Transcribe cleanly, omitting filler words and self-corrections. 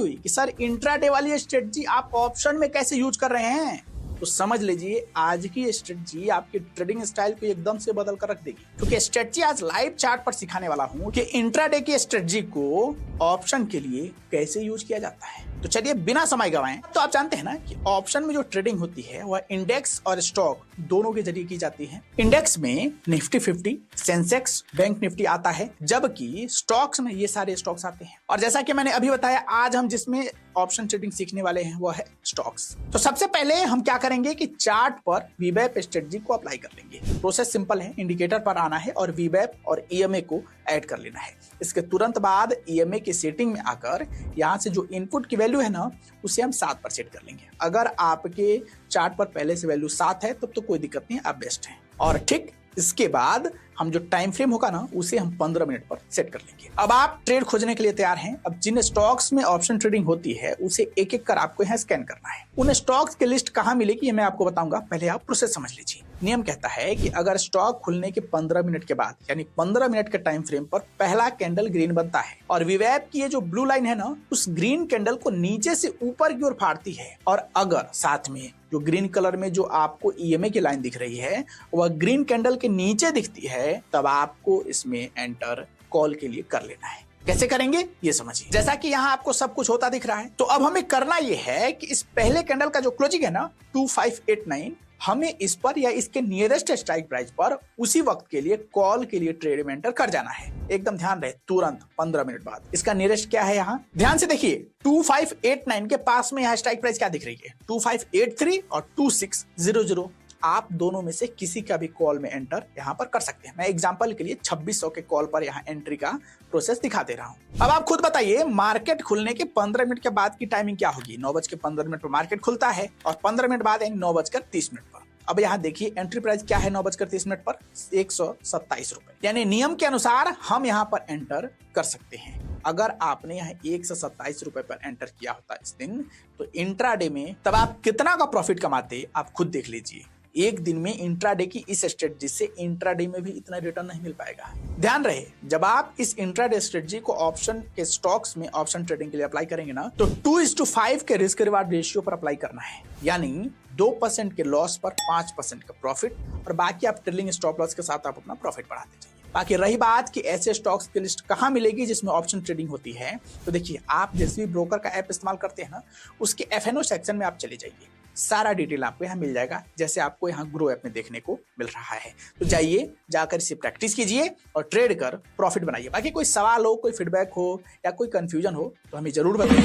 हुई कि sir intraday वाली स्ट्रेटजी आप ऑप्शन में कैसे यूज कर रहे हैं, तो समझ लीजिए आज की स्ट्रेटजी आपकी ट्रेडिंग स्टाइल को एकदम से बदल कर रख देगी। क्योंकि स्ट्रेटजी आज लाइव चार्ट पर सिखाने वाला हूं कि इंट्राडे की स्ट्रेटजी को ऑप्शन के लिए कैसे यूज किया जाता है। तो चलिए बिना समय गवाएं, तो आप जानते हैं ना कि ऑप्शन में जो ट्रेडिंग होती है वह इंडेक्स और स्टॉक दोनों के जरिए की जाती है। इंडेक्स में निफ्टी 50, सेंसेक्स, बैंक निफ्टी आता है, जबकि स्टॉक्स में ये सारे स्टॉक्स आते हैं। और जैसा कि मैंने अभी बताया, आज हम जिसमें ऑप्शन ट्रेडिंग सीखने वाले हैं वो है स्टॉक्स। तो सबसे पहले हम क्या करेंगे कि चार्ट पर वीवैप स्ट्रेटजी को अप्लाई कर लेंगे। प्रोसेस सिंपल है, इंडिकेटर पर आना है और वीवैप और ईएमए को ऐड कर लेना है। इसके तुरंत बाद ईएमए की सेटिंग में आकर यहाँ से जो इनपुट की वैल्यू है ना, उसे हम 7 पर सेट कर लेंगे। अगर आपके चार्ट पर पहले से वैल्यू 7 है तब तो कोई दिक्कत नहीं, आप बेस्ट हैं। और ठीक इसके बाद हम जो टाइम फ्रेम होगा ना, उसे हम 15 मिनट पर सेट कर लेंगे। अब आप ट्रेड खोजने के लिए तैयार हैं। अब जिन स्टॉक्स में ऑप्शन ट्रेडिंग होती है उसे एक एक कर आपको यहाँ स्कैन करना है। उन स्टॉक्स की लिस्ट कहाँ मिलेगी ये मैं आपको बताऊंगा, पहले आप प्रोसेस समझ लीजिए। नियम कहता है कि अगर स्टॉक खुलने के 15 मिनट के बाद यानी 15 मिनट के टाइम फ्रेम पर पहला कैंडल ग्रीन बनता है और वीवैप की ये जो ब्लू लाइन है ना, उस ग्रीन कैंडल को नीचे से ऊपर की ओर फाड़ती है, और अगर साथ में जो ग्रीन कलर में जो आपको ईएमए की लाइन दिख रही है वह ग्रीन कैंडल के नीचे दिखती है, तब आपको इसमें एंटर कॉल के लिए कर लेना है। कैसे करेंगे ये समझिए। जैसा कि यहाँ आपको सब कुछ होता दिख रहा है, तो अब हमें करना ये है कि इस पहले कैंडल का जो क्लोजिंग है ना 2589, हमें इस पर या इसके नियरेस्ट स्ट्राइक प्राइस पर उसी वक्त के लिए कॉल के लिए ट्रेड में एंटर कर जाना है। एकदम ध्यान रहे, तुरंत 15 मिनट बाद। इसका नियरेस्ट क्या है, यहाँ ध्यान से देखिए 2589 के पास में यहाँ स्ट्राइक प्राइस क्या दिख रही है, 2583 और 2600। आप दोनों में से किसी का भी कॉल में एंटर यहाँ पर कर सकते हैं। मैं एग्जांपल के लिए 2600 के कॉल पर यहाँ एंट्री का प्रोसेस दिखा दे रहा हूँ। अब आप खुद बताइए, मार्केट खुलने के 15 मिनट के बाद की टाइमिंग क्या होगी। 9:15 पर मार्केट खुलता है और 15 मिनट बाद 9:30 पर। अब यहाँ देखिए एंट्री प्राइस क्या है 9:30 पर, 127 रुपए। यानी नियम के अनुसार हम यहाँ पर एंटर कर सकते हैं। अगर आपने यहाँ 127 रुपए पर एंटर किया होता इस दिन, तो इंट्राडे में तब आप कितना का प्रॉफिट कमाते आप खुद देख लीजिए। एक दिन में इंट्राडे की इस स्ट्रेटजी से इंट्राडे में भी इतना रिटर्न नहीं मिल पाएगा। ध्यान रहे, जब आप इस इंट्राडे स्ट्रेटजी को ऑप्शन के स्टॉक्स में ऑप्शन ट्रेडिंग के लिए अप्लाई करेंगे ना, तो 2:5 के रिस्क रिवार्ड रेशियो पर अप्लाई करना है। यानी 2% के लॉस पर 5% का प्रॉफिट, और बाकी आप ट्रेलिंग स्टॉप लॉस के साथ आप अपना प्रॉफिट बढ़ाते जाइए। बाकी रही बात कि ऐसे स्टॉक्स की लिस्ट कहाँ मिलेगी जिसमें ऑप्शन ट्रेडिंग होती है, तो देखिए आप जिस भी ब्रोकर का ऐप इस्तेमाल करते हैं ना, उसके FNO सेक्शन में आप चले जाइए। सारा डिटेल आपको यहाँ मिल जाएगा, जैसे आपको यहाँ ग्रो ऐप में देखने को मिल रहा है। तो जाइए, जाकर इसे प्रैक्टिस कीजिए और ट्रेड कर प्रॉफिट बनाइए। बाकी कोई सवाल हो, कोई फीडबैक हो या कोई कंफ्यूजन हो तो हमें जरूर बताइए।